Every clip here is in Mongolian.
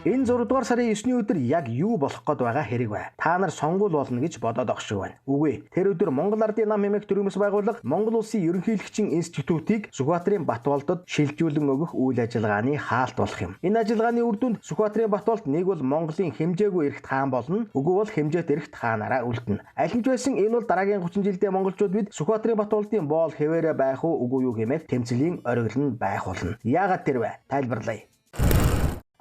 Энэ 6 дугаар сарын 9-ний өдөр яг юу болох гээд байгаа хэрэг вэ? Та нар сонгуул болно гэж бодоод ах шиг байна. Үгүй. Тэр өдөр Монгол Ардын нам хэмээх төрөөмс байгууллага Монгол Улсын ерөнхийлөгчийн институтыг Сүхбаатарын Батболдод шилжүүлэн өгөх үйл ажиллагааны хаалт болох юм. Энэ ажиллагааны үр дүнд Сүхбаатарын Батболд нэг бол Монголын хэмжээгүй эрхт хаан болно, үгүй бол хэмжээт эрхт хаанаараа үлдэнэ. Аль нь ч байсан энэ бол дараагийн 30 жилдээ монголчууд бид Сүхбаатарын Батболдын боол хэвээрээ байх уу, үгүй юу хэмээх тэмцэлийн оргил нь байх болно. Яагаад тэр вэ? Тайлбарлая.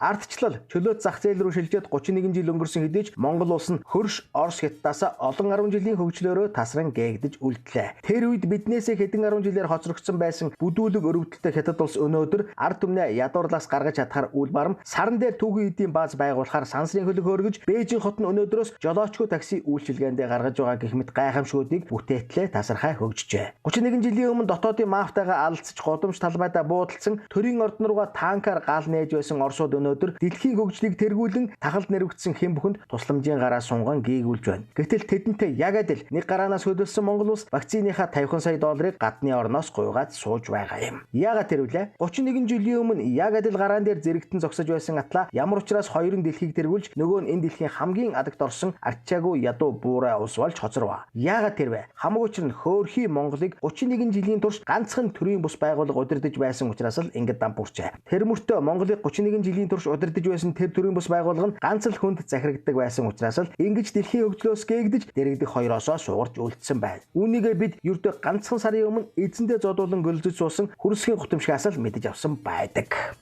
Ардчлал чөлөөт зах зээл рүү шилжээд 31 жил өнгөрсөн хэдий ч Монгол улс нь хөрш Орос Хятадаас олон 10 жилийн хөгжлөөрөө тасран гээгдэж үлдлээ. Тэр үед биднээсээ хэдэн 10 жилээр хоцрогдсон байсан бүдүүлэг өрөвдөлтөй Хятад улс өнөөдөр ард түмнээ ядуурлаас гаргаж чадхаар үл барам саран дээр түүхийн эдийн бааз байгуулахаар сансрын хөлөг хөргөж Бээжин хот нь өнөөдрөөс жолоочгүй такси үйлчилгээндээ гаргаж байгаа гэх мэт гайхамшгуудыг бүтээтлээ тасархай хөгжжээ. 31 жилийн өмнө дотоодын мафтайгаа алцж годомж талбайдаа буудалсан төрийн ордон руугаа танкаар гал нээж байсан Оросууд өнөөдөр дэлхийн хөгжлийг тэргүүлэн тахалд нэрвэгдсэн хэн бүхэнд тусламжийн гараа сунган гээгүүлж байна. Гэтэл тэдэнтэй яг адил нэг гараанаас хөдөлсөн Монгол улс вакциныхаа 50 сая долларыг гадны орноос гуйгаад сууж байгаа юм. Яагаад тэрвүлээ? 31 жилийн өмнө яг адил гараан дээр зэрэгтэн зогсож байсан атлаа ямар учраас хоёр нь дэлхийг тэргүүлж нөгөө нь энэ дэлхийн хамгийн адагт орсон арчаагүй ядуу буурай улс болж хоцорваа. Яагаад тэрвэ? Хамаг учир нь хөөрхий Монголыг 31 жилийн турш ганцхан төрийн бус байгууллага удирдах байсан учраас л ингэж дампуурчээ. Тэр мөртөө Монголыг 31 жилийн турш удирдах байсан тэр төрийн бус байгууллага нь ганц л хүнд захирагддаг байсан учраас л ингэж дэлхийн хөгжлөөс гээгдэж дэрэгдэх хоёроосоо сугарч үлдсэн байна. Үүнийгээ бид ердөө ганцхан сарын өмнө эзэндээ зодуулан гөлзөж суусан хүрсгийн гутамшгаас л мэдэж авсан байдаг.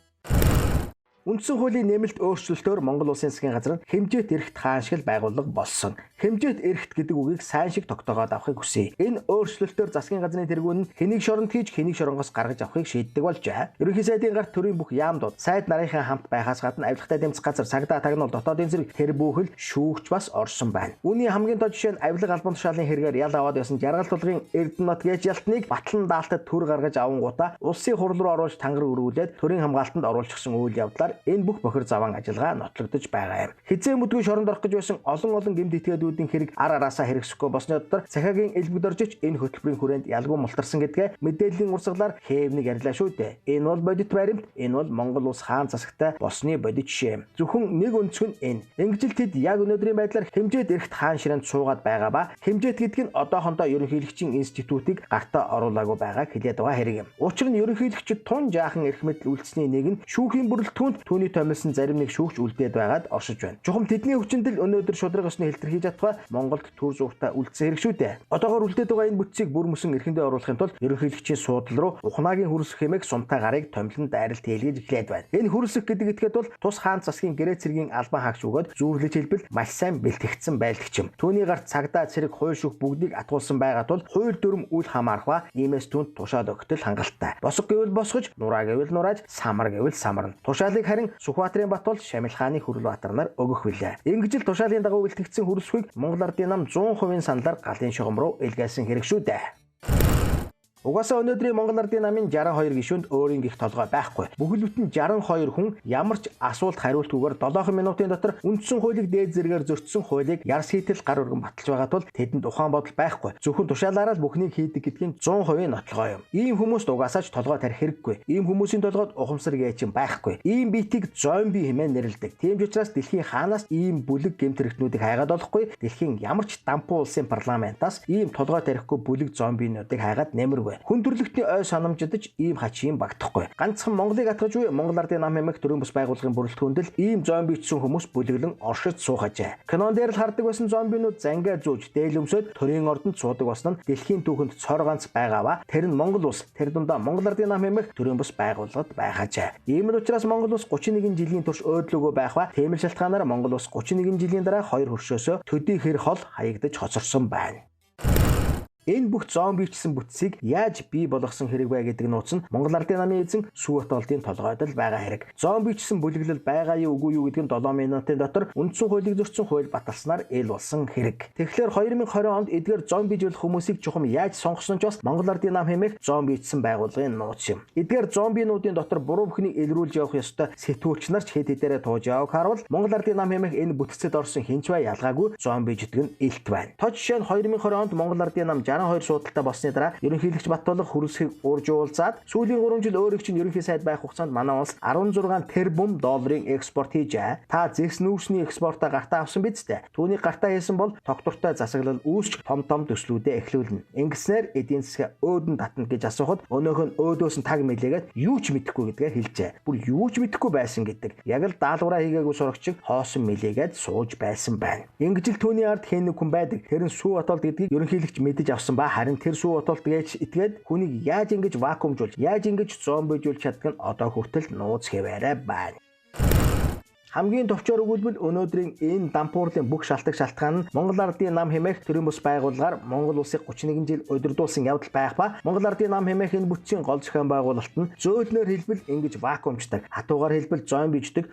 Үндсэн хуулийн нэмэлт өөрчлөлтөөр Монгол Улсын засгийн газар нь хэмжээт эрхт хаан шиг байгууллага болсон. Хэмжээт эрхт гэдэг үгийг сайн шиг тогтоогоод авахыг хүсье. Энэ өөрчлөлтөөр засгийн газрын тэргүүн нь хэнийг шоронд хийж хэнийг шоронгоос гаргаж авахыг шийддэг болжээ. Ерөнхий сайдын гарт төрийн бүх яамдууд сайд нарынхаа хамт байхаас гадна авилгатай тэмцэх газар цагдаа тагнуул дотоодын зэрэг тэр бүхэл шүүгч бас орсон байна. Үүний хамгийн тод жишээ нь авилга албан тушаалын хэрэгээр ял аваад байсан жаргал тулгын Эрдэнэт гэж ялтныг Батлан даалтад төр гаргаж авангуудаа улсын хурал руу оруулж тангар өргүүлээд төрийн хамгаалтанд оруулчихсан үйл явдлаар энэ бүх бохир заван ажиллагаа нотлогдож байгаа юм. Хизээ мэдгүй шоронд орох гэж байсан олон гэмт этгээдүүдийн хэрэг ар араасаа хэрэгсэхгүй болсны дотор цахиагийн элбэг доржиж энэ хөтөлбөрийн хүрээнд ялгүй мултарсан гэдгээ мэдээллийн урсгалаар хээвнэг ярьлаа шүү дээ. Энэ бол бодит баримт, энэ бол Монгол улс хаан засагтай босны бодит жишээ. Зөвхөн нэг өнцг нь энэ. Ингэж л тэд яг өнөөдрийн байдлаар хэмжээт эрхт хаан ширээнд суугаад байгаа ба хэмжээт гэдэг нь одоохондоо ерөнхийлөгчийн институтыг гартаа оруулаагүй байгааг хэлээд байгаа хэрэг юм. Учир нь ерөнхийлөгчд тун жаахан эрх мэдэл үлдсэний нэг нь шүүхийн бүрэлдэхүүнд түүний томилсон зарим нэг шүүгч үлдээд байгаад оршиж байна. Чухам тэдний хүчиндэл өнөөдөр шудраг ёсны хэлтэр хийж чадхаа Монголд төр зургатаа үлдсэн хэрэг шүү дээ. Одоогоор үлдээд байгаа энэ бүтцийг бүр мөсөн эрхэндээ оруулахын тулд ерөнхийлөгчийн суудлал руу ухнаагийн хүрсэх хэмээх сумтай гарыг томилон дайралт хийлгэж эхлээд байна. Энэ хүрсэх гэдэг этгээд бол тус хаан засгийн гэрээ цэргийн албан хаагч өгөөд зүүрлэж хэлбэл маш сайн бэлтгэгдсэн байлгч юм. Түүний гарт цагдаа цэрэг хууль шүүх бүгдийг атгуулсан байгаа тул хууль дүрм үл хамаарах ба иймээс түнд тушаал өгтөл хангалттай. Босго гэвэл босгож, нураа гэвэл нурааж, самар гэвэл самарна. Тушаалыг харин Сүхбаатарын Батболд Шамил хааны Хүрлбаатар нар өгөх билээ. Ингэж л тушаалын дагуу бэлтгэгдсэн хүрсхийг Монгол Ардын нам 100% саналаар галын шугам руу илгээсэн хэрэг шүү дээ. Угаасаа өнөөдрийн Монгол Ардын намын 62 гишүүнд өөрийн гих толгой байхгүй. Бүхэл бүтэн 62 хүн ямар ч асуулт хариултгүйгээр 7 минутын дотор үндсэн хуулийг дээд зэрэгээр зөрчсөн хуулийг ярс хийтэл гар өргөн баталж байгаа тул тэдэнд ухаан бодол байхгүй. Зөвхөн тушаалаараа л бүхнийг хийдэг гэдгийн 100% нотлогоо юм. Ийм хүмүүст угаасаа ч толгой тарих хэрэггүй. Ийм хүмүүсийн толгойд ухамсар гээчин байхгүй. Ийм биетийг зомби хэмээн нэрлэдэг. Тийм ч учраас дэлхийн хаанаас ийм бүлэг гэмт хэрэгтнүүдийг хайгаад болохгүй. Дэлхийн ямар ч дампуу улсын парламентаас ийм толгой тарихгүй бүлэг зомбинуудыг хайгаад нэмэргүй. Хүн төрлөختний ой санамждаж ийм хачийн багтахгүй. Ганцхан Монголыг атгаж буй Монгол Ардын нам хэмээх төрийн бус байгууллагын бүрэлдэхүүнд л ийм зомбичсэн хүмүүс бүлэглэн оршиж суухажээ. Кинон дээр л хардаг байсан зомбинууд зангаа зүүж дээл өмсөд төрийн ордонд суудаг болсон нь дэлхийн түүхэнд цор ганц байгаа ба тэр нь Монгол улс, тэр дундаа Монгол Ардын нам хэмээх төрийн бус байгууллагад байхажээ. Ийм л учраас Монгол улс 31 жилийн турш өөдлөгөө байх ба тийм л шалтгаанаар Монгол улс 31 жилийн дараа хоёр хөршөөсөө төдий хэр хол хаягдаж хоцорсон байна. Энэ бүх зомбичсэн бүтцийг яаж бий болгосон хэрэг вэ гэдэг нууц нь Монгол Ардын намын эзэн Сүхбаатарын толгойд л байгаа хэрэг. Зомбичсэн бүлэглэл байгаа юу үгүй юу гэдэг нь 7 минутын дотор үндсэн хуулийг зөрчсөн хууль баталснаар ил болсон хэрэг. Тэгэхээр 2020 онд эдгээр зомбижуулах хүмүүсийг чухам яаж сонгосон ч бас Монгол Ардын нам хэмээх зомбичсэн байгууллагын нууц юм. Эдгээр зомбинуудын дотор буруу бүхнийг илрүүлж явах ёстой сэтгүүлч нар ч хэд хэдээрээ тууж явах харуул Монгол Ардын нам хэмээх энэ бүтцэд орсон хинч бай ялгаагүй зомбиж гэдэг нь илт байна. Тоо жишээ нь 2020 онд Монгол Ардын нам 12 суудалтай болсны дараа ерөнхийлөгч Баттулга хөрөлсөхийг урьжуулзаад сүүлийн 3 жил өөрийг чинь ерөнхий сайд байх хугацаанд манай улс 16 тэрбум долларын экспорт хийжээ. Та зэс нүүрсний экспортоо гартаа авсан биз дээ. Түүнийг гартаа хийсэн бол тогтвортой засаглал үүсч том төслүүдээ эхлүүлнэ. Ингэснээр эдийн засгаа өөдөн татна гэж асуухад өнөөх нь өөдөөс нь таг мэлээгээд юу ч мэдэхгүй гэдгээ хэлжээ. Бүр юу ч мэдэхгүй байсан гэдэг. Яг л даалгавраа хийгээгүй сурагчид хоосон мэлээгээд сууж байсан байна. Ингэж л түүний ард хэн нэг хүн байдаг. Тэр нь сүү отолд гэдгийг ерөнхийлөгч мэдэж авсан ба харин тэр сүү отолд гэж итгээд хүнийг яаж ингэж вакуумжуулж, яаж ингэж зомбижуулж чаддаг нь одоо хүртэл нууц хэвээрээ байна. Хамгийн товчоор өгүүлбэл өнөөдрийн энэ дампуурлын бүх шалтгаан нь Монгол Ардын нам хэмээх төрийн бус байгууллагаар Монгол улсыг 31 жил удирдуулсан явдал байх ба Монгол Ардын нам хэмээх энэ бүтцийн гол зохион байгуулалт нь зөөлнөр хэлбэл ингэж вакуумчдаг, хатуугаар хэлбэл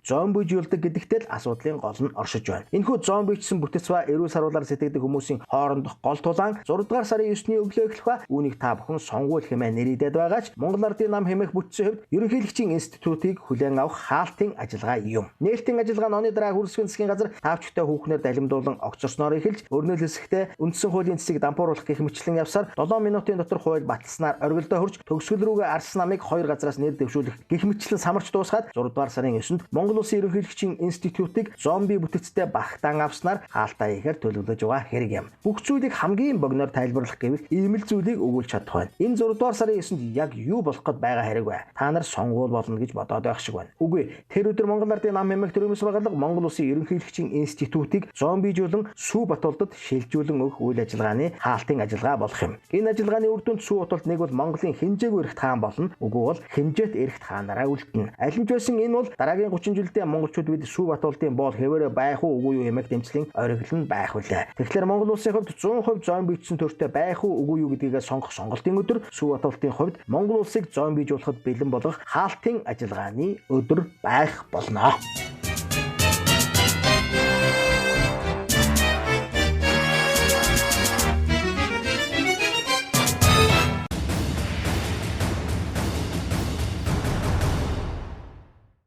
зомбижуулдаг гэдэгтэй л асуудлын гол нь оршиж байна. Энэхүү зомбижсэн бүтэц ба эрүүл саруулаар сэтгэдэг хүмүүсийн хоорондох гол тулаан 6 дугаар сарын 9-ний өглөө эхлэх ба үүнийг та бүхэн сонгуул хэмээн нэрийдэд байгаа ч Монгол Ардын нам хэмээх бүтцийн хувьд ерөнхийлөгчийн институтыг хүлээн авах хаалтын ажиллагаа юм. Нээлтийн ажиллагаа нь оны дараа хөрсгийн засгийн газар тавчтай хүүхнээр далимдуулан огцорсноор эхэлж өрнөл хэсэгтээ үндсэн хуулийн цэцгийг дампууруулах гэх мэтлэн явсаар 7 минутын дотор хууль баталснаар оргилдоо хурж төгсгөл рүүгээ арсан намыг 2 газраас нэр дэвшүүлэх гэх мэтлэн самарч дуусгаад 6 дугаар сарын 9-нд Монгол Улсын ерөнхийлөгчийн институтыг зомби бүтэцтэй багтаан авснаар хаалтаа ихээр төлөвлөж байгаа хэрэг юм. Бүх зүйлийг хамгийн богиноор тайлбарлах гэвэл ийм л зүйлийг өгүүлж чадах байна. Энэ 6 дугаар сарын 9-нд яг юу болох гээд байгаа хэрэг вэ? Та нар сонгуул болно гэж бодоод байх шиг байна. Үгүй тэр өдөр Монгол Ардын нам хэмээх төрийн бус байгууллага Монгол Улсын ерөнхийлөгчийн институтыг зомбижуулан сүү Батулдад шилжүүлэн өгөх үйл ажиллагааны хаалтын ажиллагаа болох юм. Энэ ажиллагааны үр дүнд сүү Батулд нэг бол Монголын хэмжээгүй эрхт хаан болно, үгүй бол хэмжээт эрхт хаанаараа үлдэнэ. Аль нь ч байсан энэ бол дараагийн 30 жилдээ монголчууд бид сүү Батулдын боол хэвээрээ байх уу үгүй юу хэмээх дэмжлэгийн ориглон байх үлээ. Тэгэхээр Монгол Улсын хувьд 100% зомбижсэн төртэй байх уу үгүй юу гэдгийг сонгох сонголтын өдөр сүү Батулдын хувьд Монгол Улсыг зомбижуулахад бэлэн болгох хаалтын ажиллагааны өдөр байх болно.